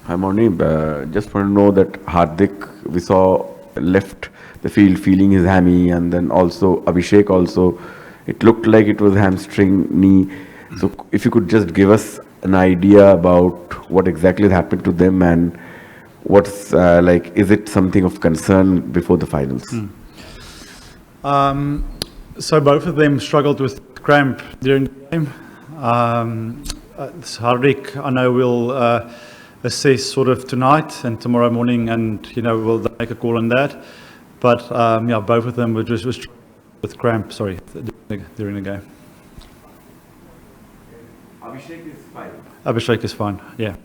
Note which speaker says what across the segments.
Speaker 1: Hi, Morne. Just want to know that Hardik, we saw left the field feeling his hammy, and then also Abhishek also, it looked like it was hamstring knee. So if you could just give us an idea about what exactly happened to them and what's like, is it something of concern before the finals?
Speaker 2: So both of them struggled with cramp during the game. Hardik, I know will assess sort of tonight and tomorrow morning, and we'll make a call on that. But both of them were just with cramp. Sorry, during the game.
Speaker 1: Abhishek is fine.
Speaker 2: Abhishek is fine. Yeah.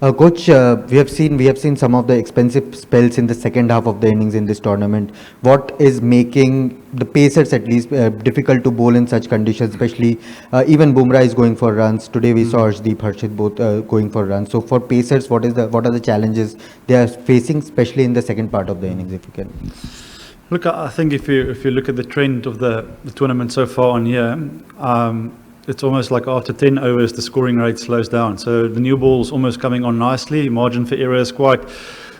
Speaker 3: Coach, we have seen some of the expensive spells in the second half of the innings in this tournament. What is making the pacers at least difficult to bowl in such conditions? Especially even Bumrah is going for runs. Today we saw Arshdeep, Harshit both going for runs. So for pacers, what are the challenges they are facing, especially in the second part of the innings? If you can.
Speaker 2: Look, I think if you look at the trend of the tournament so far on here. It's almost like after 10 overs, the scoring rate slows down. So the new ball's almost coming on nicely. Margin for error is quite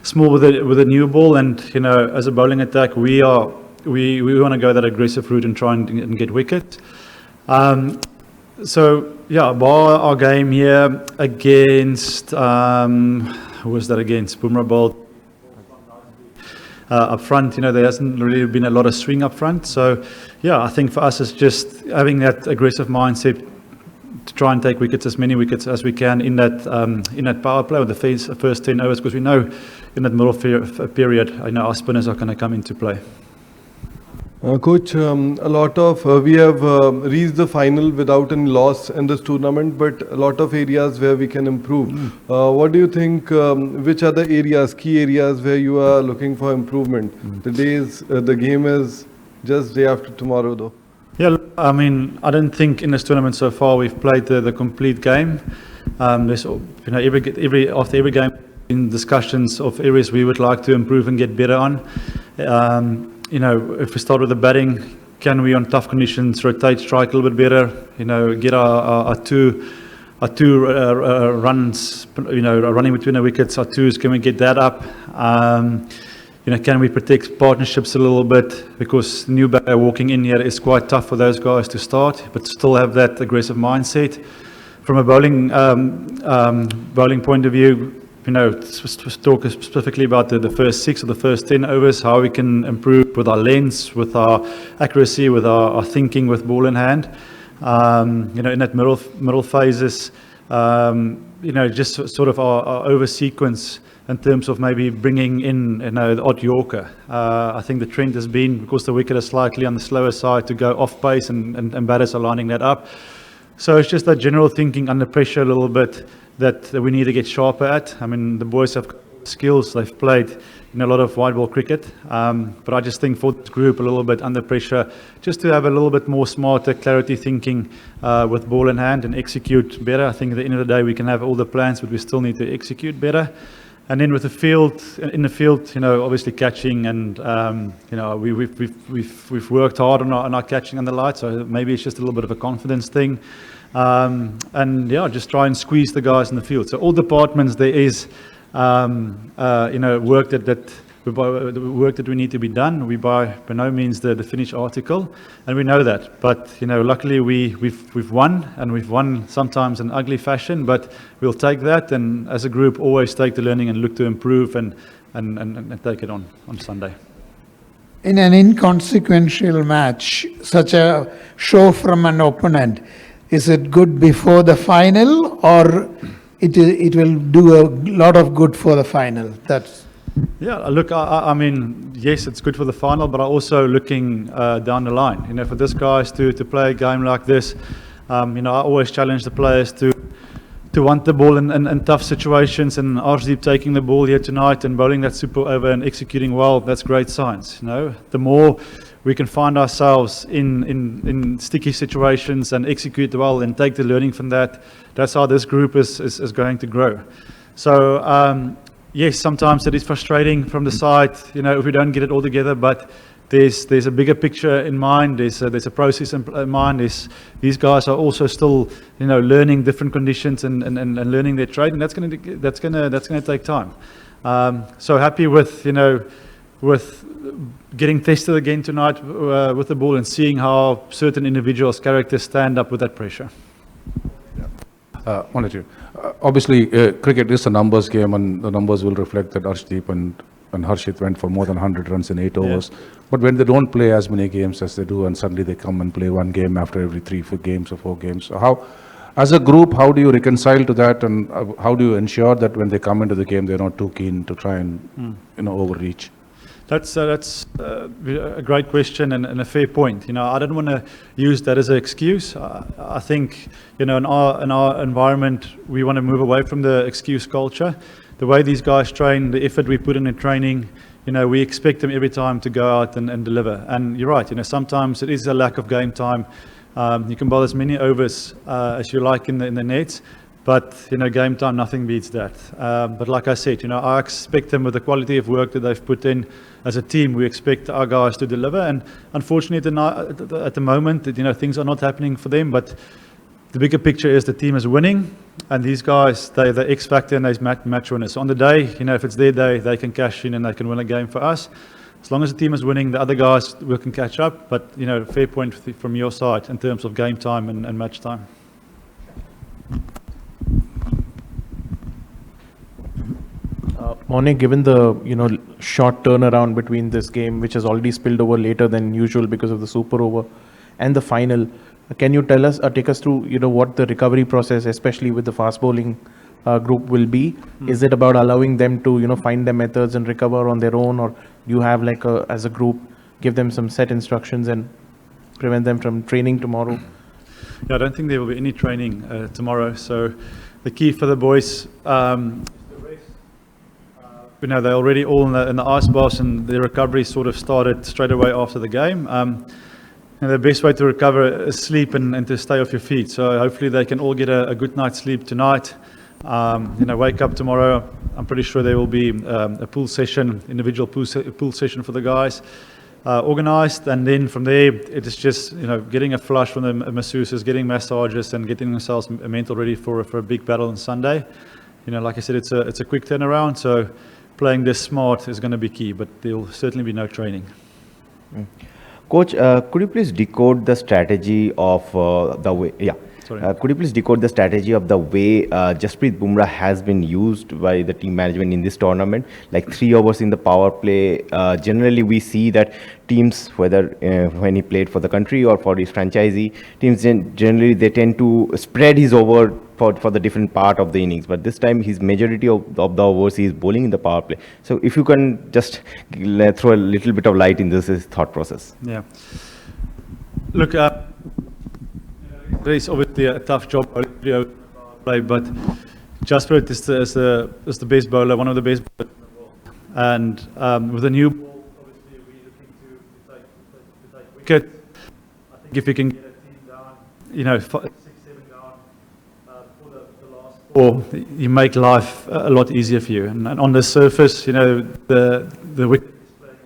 Speaker 2: small with a new ball. And, as a bowling attack, we want to go that aggressive route and try and get wickets. Bar our game here against, who was that against? Bumrah bowled up front, there hasn't really been a lot of swing up front. So, I think for us it's just having that aggressive mindset to try and take wickets, as many wickets as we can in that power play with the first 10 overs, because we know in that middle period, our spinners are going to come into play.
Speaker 4: Coach, a lot of we have reached the final without any loss in this tournament, but a lot of areas where we can improve. What do you think? Which are the areas, key areas where you are looking for improvement? The game is just day after tomorrow, though.
Speaker 2: Yeah, I don't think in this tournament so far we've played the complete game. There's after every game in discussions of areas we would like to improve and get better on. If we start with the batting, can we on tough conditions rotate, strike a little bit better? Get our two runs, running between the wickets, our twos, can we get that up? Can we protect partnerships a little bit? Because new batter walking in here is quite tough for those guys to start, but still have that aggressive mindset. From a bowling point of view, talk specifically about the first 6 or the first 10 overs, how we can improve with our lengths, with our accuracy, with our thinking with ball in hand. In that middle phases, just sort of our over sequence in terms of maybe bringing in the odd Yorker. I think the trend has been, because the wicket is slightly on the slower side, to go off pace, and batters are lining that up. So it's just that general thinking under pressure a little bit that we need to get sharper at. The boys have skills, they've played a lot of white ball cricket, but I just think for this group a little bit under pressure, just to have a little bit more smarter clarity thinking with ball in hand and execute better. I think at the end of the day we can have all the plans, but we still need to execute better. And then with the field, obviously catching, and we've worked hard on our catching and the light, so maybe it's just a little bit of a confidence thing. Just try and squeeze the guys in the field. So all departments there is, work that we need to be done. We by no means the finished article, and we know that. But luckily we've won, and we've won sometimes in ugly fashion. But we'll take that, and as a group, always take the learning and look to improve and take it on Sunday.
Speaker 5: In an inconsequential match, such a show from an opponent, is it good before the final, or it will do a lot of good for the final?
Speaker 2: Yeah, look, I mean, yes, it's good for the final, but I'm also looking down the line. For this guys to play a game like this, I always challenge the players to want the ball in tough situations, and Arshdeep taking the ball here tonight and bowling that super over and executing well, that's great signs. The more we can find ourselves in sticky situations and execute well and take the learning from that, that's how this group is going to grow. So yes, sometimes it is frustrating from the side, if we don't get it all together, but there's a bigger picture in mind. There's a process in mind. These guys are also still, learning different conditions and learning their trade, and that's gonna take time. So happy with with getting tested again tonight with the ball and seeing how certain individuals' characters stand up with that pressure.
Speaker 6: Monitor. Obviously, cricket is a numbers game, and the numbers will reflect that Arshdeep and Harshit went for more than 100 runs in 8 overs. But when they don't play as many games as they do, and suddenly they come and play one game after every 3-4 games or 4 games, so how, as a group, how do you reconcile to that, and how do you ensure that when they come into the game, they're not too keen to try and overreach?
Speaker 2: That's a great question and a fair point. I don't want to use that as an excuse. I think in our environment we want to move away from the excuse culture. The way these guys train, the effort we put in training, we expect them every time to go out and deliver. And you're right. Sometimes it is a lack of game time. You can bowl as many overs as you like in the nets. But, game time, nothing beats that. But like I said, I expect them with the quality of work that they've put in as a team. We expect our guys to deliver. And unfortunately, at the moment, things are not happening for them. But the bigger picture is the team is winning. And these guys, they're the X factor and they're match winners. So on the day, if it's their day, they can cash in and they can win a game for us. As long as the team is winning, the other guys will can catch up. But, fair point from your side in terms of game time and match time.
Speaker 7: Morne, given the short turnaround between this game, which has already spilled over later than usual because of the super over, and the final, can you tell us or take us through what the recovery process, especially with the fast bowling group, will be? Is it about allowing them to find their methods and recover on their own, or do you have as a group give them some set instructions and prevent them from training tomorrow?
Speaker 2: Yeah, I don't think there will be any training tomorrow. So the key for the boys. They're already all in the ice baths, and their recovery sort of started straight away after the game. The best way to recover is sleep and to stay off your feet. So hopefully they can all get a good night's sleep tonight. Wake up tomorrow. I'm pretty sure there will be a pool session, individual pool session for the guys, organized. And then from there, it is just getting a flush from the masseuses, getting massages, and getting themselves mental ready for a big battle on Sunday. Like I said, it's a quick turnaround. So playing this smart is going to be key, but there will certainly be no training.
Speaker 8: Coach, could you please decode the strategy of the way? Yeah. Could you please decode the strategy of the way Jasprit Bumrah has been used by the team management in this tournament? Like 3 overs in the power play. Generally, we see that teams, whether when he played for the country or for his franchisee, teams generally they tend to spread his over for the different part of the innings. But this time, his majority of the overs he is bowling in the power play. So if you can just throw a little bit of light in this thought process.
Speaker 2: Yeah. Look. It's obviously a tough job to play, but Jasprit is the best bowler, one of the best bowlers in the world. And with a new ball, obviously we're looking to take wicket. I think if you can get a team down, 6-7 down for the last 4, you make life a lot easier for you. And on the surface, the wicket is playing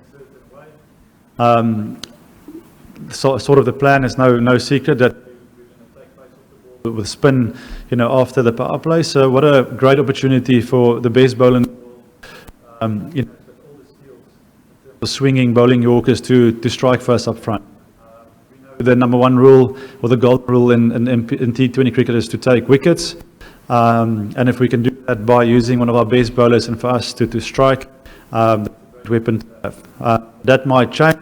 Speaker 2: a certain way. Sort of the plan is no secret that with spin, after the power play. So what a great opportunity for the best bowler in the world, with all the skills, the swinging, bowling Yorkers to strike for us up front. We know the number 1 rule, or the golden rule in T20 cricket, is to take wickets. And if we can do that by using one of our best bowlers and for us to strike, that's a great weapon to have. That might change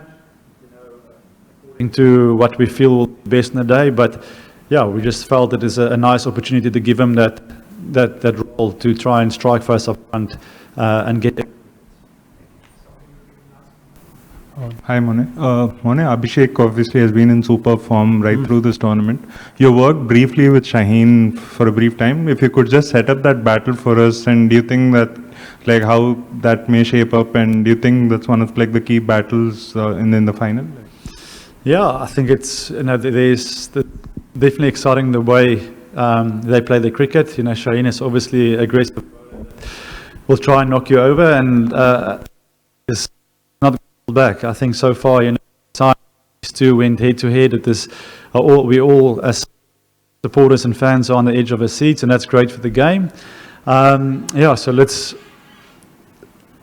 Speaker 2: according to what we feel will be best in the day, but yeah, we just felt it is a nice opportunity to give him that role to try and strike for us up front and get it.
Speaker 9: Hi, Morne. Morne, Abhishek obviously has been in super form right through this tournament. You worked briefly with Shaheen for a brief time. If you could just set up that battle for us, and do you think that, how that may shape up, and do you think that's one of the key battles in the final?
Speaker 2: Yeah, I think it's there's definitely exciting the way they play the cricket. Shaheen is obviously aggressive. Will try and knock you over, and it's not back. I think so far, time these two went head to head at this. We all as supporters and fans are on the edge of our seats, and that's great for the game. So let's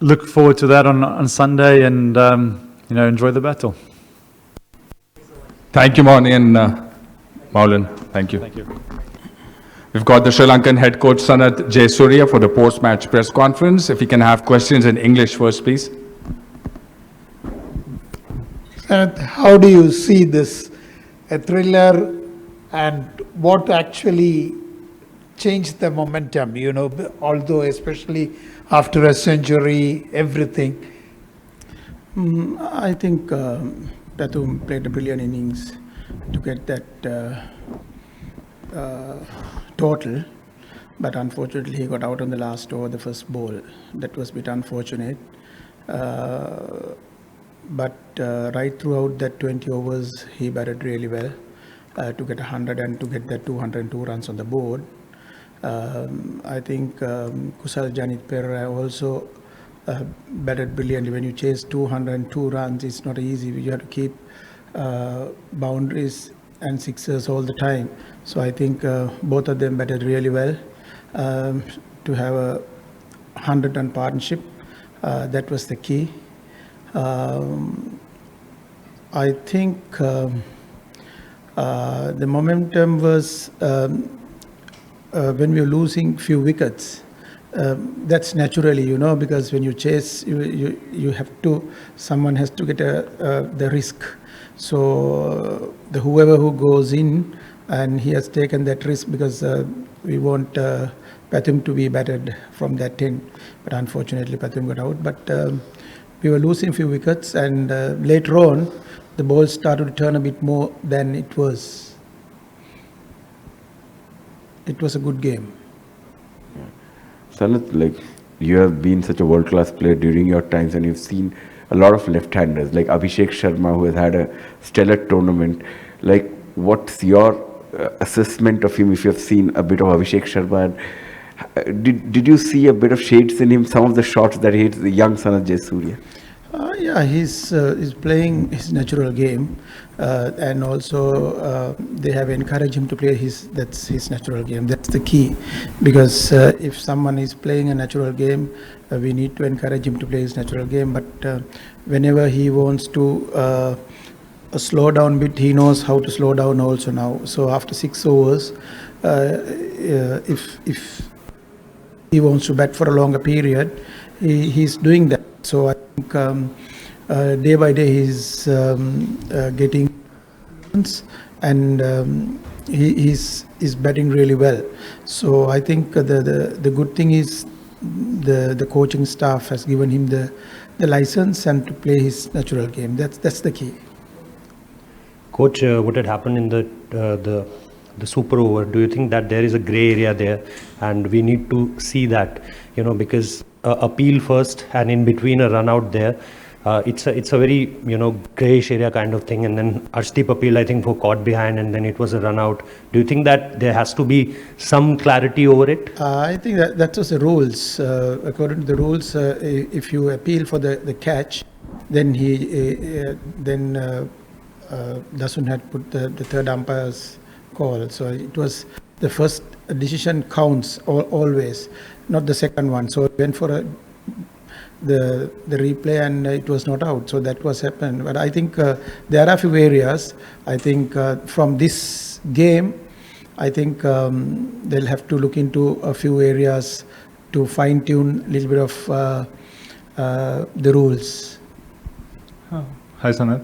Speaker 2: look forward to that on Sunday and enjoy the battle.
Speaker 10: Thank you, Morne and Maulan. Thank you.
Speaker 2: Thank you.
Speaker 10: We've got the Sri Lankan head coach Sanath Jayasuriya for the post-match press conference. If we can have questions in English first, please.
Speaker 5: Sanath, how do you see this, a thriller, and what actually changed the momentum, although especially after a century, everything?
Speaker 11: I think Pathum played a brilliant innings to get that total, but unfortunately he got out on the last over, the first ball. That was a bit unfortunate. But right throughout that 20 overs, he batted really well to get 100 and to get that 202 runs on the board. I think Kusal Perera also batted brilliantly. When you chase 202 runs, it's not easy. You have to keep boundaries and sixers all the time. So I think both of them batted really well to have a 100-run partnership. That was the key. I think the momentum was when we were losing few wickets. That's naturally, because when you chase, you have to, someone has to get the risk. So whoever who goes in, and he has taken that risk because we want Pathum to be batted from that 10. But unfortunately, Pathum got out. But we were losing few wickets, and later on, the ball started to turn a bit more than it was. It was a good game.
Speaker 1: Sanath, you have been such a world-class player during your times, and you've seen a lot of left-handers like Abhishek Sharma, who has had a stellar tournament. What's your assessment of him? If you have seen a bit of Abhishek Sharma, and did you see a bit of shades in him? Some of the shots that he hits, the young Sanath Jayasuriya.
Speaker 11: Yeah, he's playing his natural game, and also they have encouraged him to play that's his natural game. That's the key, because if someone is playing a natural game, we need to encourage him to play his natural game. But whenever he wants to slow down a bit, he knows how to slow down also now. So after 6 overs, if he wants to bat for a longer period, he's doing that. So I think day by day he's getting and he's batting really well. So I think the good thing is the coaching staff has given him the license and to play his natural game. That's the key.
Speaker 12: Coach, what had happened in the super over, do you think that there is a grey area there, and we need to see that, because appeal first and in between a run out there, it's a very greyish area kind of thing, and then Arshdeep appeal, I think, for caught behind, and then it was a run out. Do you think that there has to be some clarity over it?
Speaker 11: I think that was the rules. According to the rules, if you appeal for the catch, then Dasun had put the third umpire's call. So it was the first decision counts always, not the second one. So it went for the replay, and it was not out. So that was happened. But I think there are a few areas. I think from this game, I think they'll have to look into a few areas to fine tune a little bit of the rules.
Speaker 9: Hi, Sanath.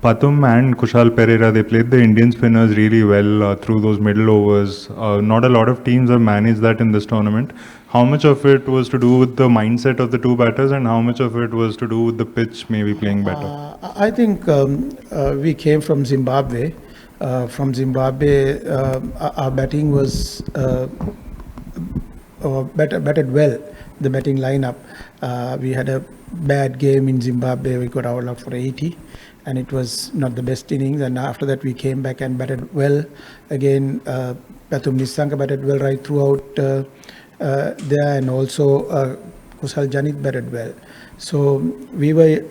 Speaker 9: Pathum and Kusal Perera, they played the Indian spinners really well through those middle overs. Not a lot of teams have managed that in this tournament. How much of it was to do with the mindset of the two batters, and how much of it was to do with the pitch maybe playing better?
Speaker 11: I think we came from Zimbabwe. Our batting was batted well, the batting lineup. We had a bad game in Zimbabwe. We got out for 80. And it was not the best innings. And after that, we came back and batted well. Again, Pathum Nissanka batted well right throughout there, and also Kusal Janit batted well. So we were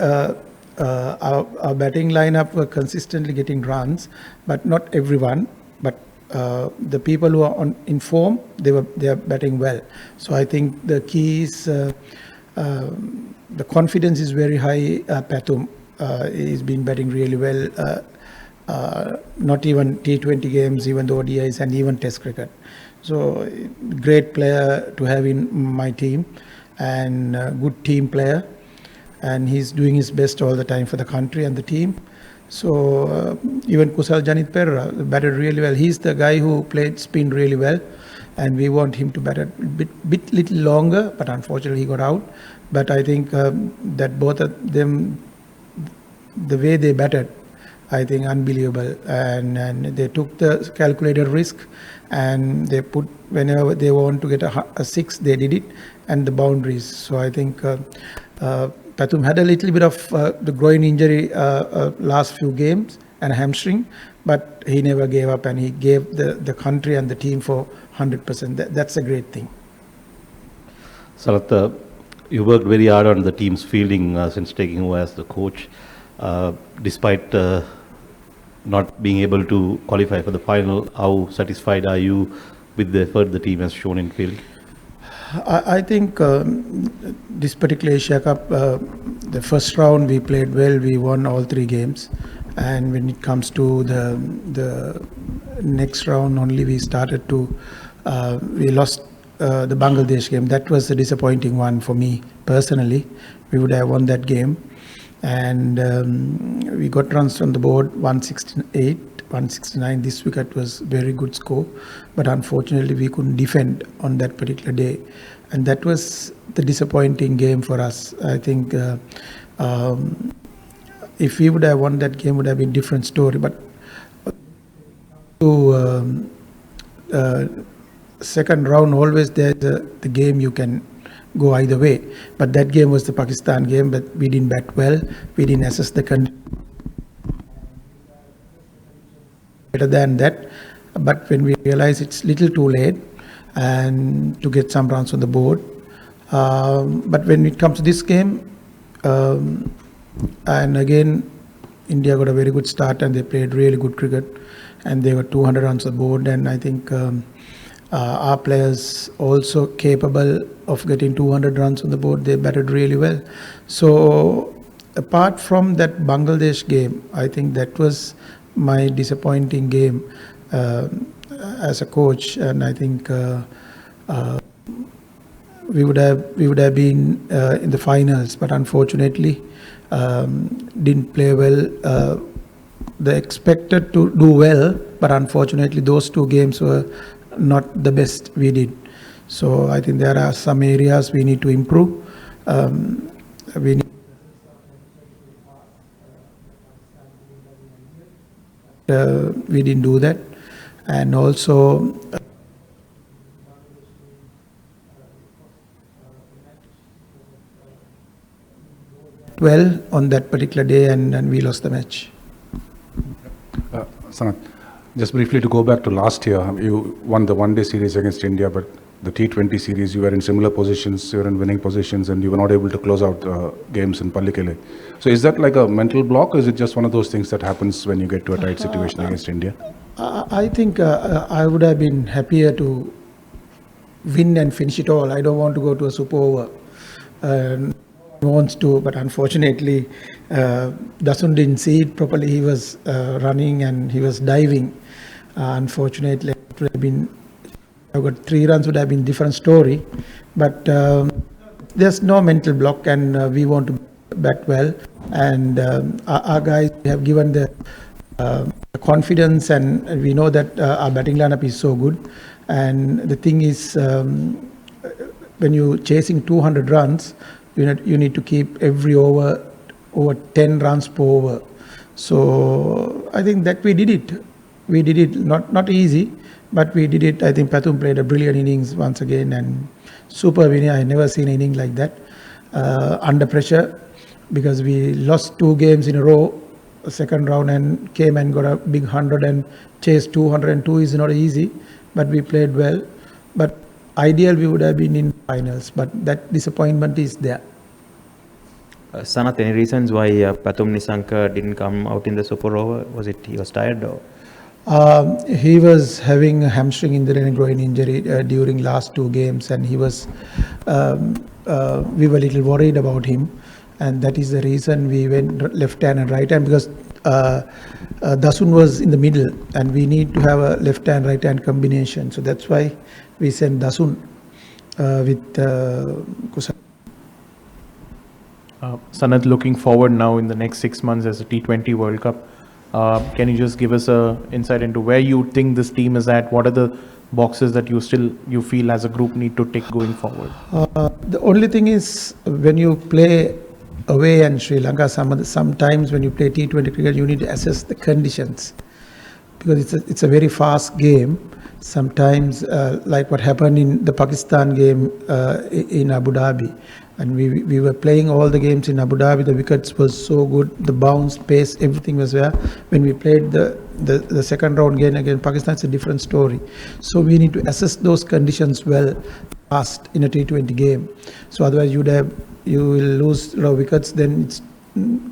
Speaker 11: our batting lineup were consistently getting runs, but not everyone. But the people who are in form, they are batting well. So I think the key is the confidence is very high. Pathum he's been batting really well. Not even T20 games, even the ODIs and even Test cricket. So great player to have in my team, and good team player, and he's doing his best all the time for the country and the team. So even Kusal Perera batted really well. He's the guy who played spin really well, and we want him to bat a little longer, but unfortunately he got out. But I think that both of them, the way they batted, I think unbelievable, and they took the calculated risk, and they put whenever they want to get a six, they did it, and the boundaries. So I think Pathum had a little bit of the groin injury last few games and a hamstring, but he never gave up, and he gave the country and the team for 100%. That's a great thing.
Speaker 13: Sanath, you worked very hard on the team's fielding since taking over as the coach. Despite not being able to qualify for the final, how satisfied are you with the effort the team has shown in fielding?
Speaker 11: I think this particular Asia Cup, the first round we played well. We won all 3 games, and when it comes to the next round, only we started to we lost the Bangladesh game. That was a disappointing one for me personally. We would have won that game. And we got runs on the board 168, 169. This wicket was very good score, but unfortunately we couldn't defend on that particular day, and that was the disappointing game for us. I think if we would have won that game, would have been a different story. But to second round, always there's the game you can go either way, but that game was the Pakistan game, but we didn't bat well, we didn't assess the condition better than that. But when we realized it's little too late and to get some runs on the board, but when it comes to this game, and again India got a very good start and they played really good cricket, and they were 200 runs on the board, and I think our players also capable of getting 200 runs on the board. They batted really well. So apart from that Bangladesh game, I think that was my disappointing game as a coach, and I think we would have been in the finals, but unfortunately didn't play well. They expected to do well, but unfortunately those 2 games were not the best we did. So I think there are some areas we need to improve. We didn't do that, and also well on that particular day, and we lost the match.
Speaker 6: Sanath, just briefly to go back to last year, you won the one-day series against India, but the T20 series, you were in similar positions, you were in winning positions, and you were not able to close out games in Pallikele. So is that like a mental block, or is it just one of those things that happens when you get to a tight situation against India?
Speaker 11: I think I would have been happier to win and finish it all. I don't want to go to a super over. Wants to, but unfortunately Dasun didn't see it properly. He was running and he was diving. Unfortunately, it would have been, I got 3 runs would have been different story, but there's no mental block, and we want to bat well, and our guys have given the confidence, and we know that our batting lineup is so good. And the thing is, when you're chasing 200 runs, you need to keep every over 10 runs per over. So I think that we did it. We did it, not easy, but we did it. I think Pathum played a brilliant innings once again, and super winning. I never seen an inning like that under pressure, because we lost 2 games in a row, second round, and came and got a big 100 and chased 202 is not easy, but we played well. But ideal we would have been in finals, but that disappointment is there.
Speaker 8: Sanath, any reasons why Pathum Nissanka didn't come out in the super over? Was it he was tired or?
Speaker 11: He was having a hamstring injury and groin injury during last 2 games, and he was. We were a little worried about him, and that is the reason we went left hand and right hand, because Dasun was in the middle, and we need to have a left hand right hand combination. So that's why we sent Dasun with Kusal.
Speaker 7: Sanath, looking forward now in the next 6 months as a T20 World Cup, can you just give us a insight into where you think this team is at? What are the boxes that you feel as a group need to tick going forward?
Speaker 11: The only thing is, when you play away in Sri Lanka, sometimes when you play T20 cricket, you need to assess the conditions, because it's a very fast game. Sometimes, like what happened in the Pakistan game in Abu Dhabi, and we were playing all the games in Abu Dhabi. The wickets was so good, the bounce, pace, everything was there. When we played the second round game against Pakistan, it's a different story. So we need to assess those conditions well fast in a T20 game. So otherwise you will lose wickets, then it's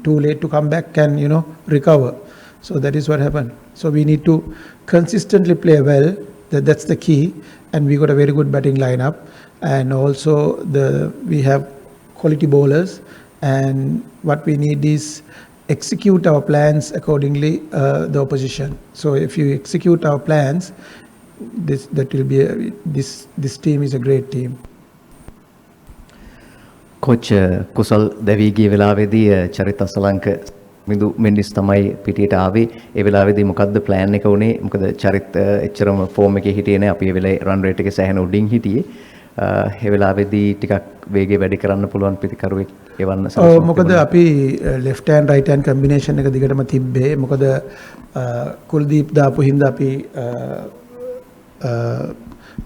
Speaker 11: too late to come back and recover. So that is what happened. So we need to consistently play well. That's the key. And we got a very good batting lineup. And also we have quality bowlers, and what we need is execute our plans accordingly, the opposition. So if you execute our plans, this team is a great team.
Speaker 14: Coach Kusal දැවී ගිය වෙලාවේදී චරිත අසලංක මිදු මෙන්ඩිස් තමයි පිටියට ආවේ. ඒ වෙලාවේදී මොකද්ද plan එක උනේ? මොකද චරිත එච්චරම ෆෝම් එකේ හිටියේ නැහැ. අපි ඒ වෙලාවේ රන් රේට් එකේ සෑහෙන උඩින් හිටියේ. ඒ වෙලාවේදී ටිකක් වේගය වැඩි කරන්න පුළුවන් පිටිකරුවෙක් එවන්න සලස්වන්න.
Speaker 11: මොකද අපි left hand right hand combination එක දිගටම තිබ්බේ. මොකද කුල්දීප් දාපු හින්දා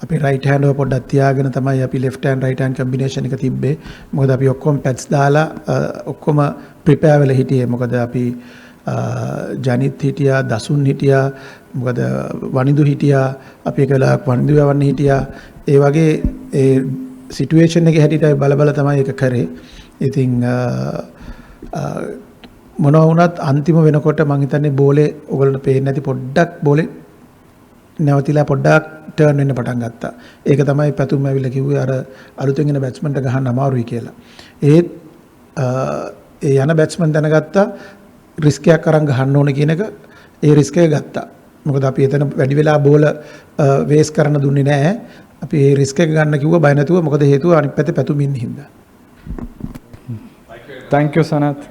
Speaker 11: අපි right hand එක පොඩ්ඩක් තියාගෙන තමයි අපි left hand right hand combination එක තිබ්බේ. මොකද අපි ඔක්කොම pads දාලා ඔක්කොම prepare වෙලා හිටියේ. මොකද අපි ජනිත් හිටියා, දසුන් හිටියා, මොකද වනිදු හිටියා, අපි එක වෙලාවක් වනිදු යවන්න හිටියා. ඒ වගේ ඒ සිටුේෂන් එකේ හැටියට බල තමයි ඒක කරේ. ඉතින් මොනවා වුණත් අන්තිම වෙනකොට මම හිතන්නේ බෝලේ ඔයගොල්ලන්ට පේන්නේ නැති පොඩ්ඩක් බෝලේ නැවතිලා පොඩ්ඩක් ටර්න් වෙන්න පටන් ගත්තා. ඒක තමයි පැතුම් ඇවිල්ලා කිව්වේ අර අලුතෙන් එන බැට්ස්මන්ට ගහන්න අමාරුයි කියලා. ඒත් ඒ යන බැට්ස්මන් දැනගත්තා රිස්ක් එකක් අරන් ගහන්න ඕනේ කියන එක. ඒ රිස්ක් එක ගත්තා. මොකද අපි එතන වැඩි වෙලා බෝල වේස් කරන්න දුන්නේ නැහැ. අපි ඒ රිස්ක් එක ගන්න කිව්වා බය නැතුව. මොකද හේතුව අනිත් පැත්තේ පැතුම් ඉන්න හින්දා.
Speaker 15: Thank you, Sanath.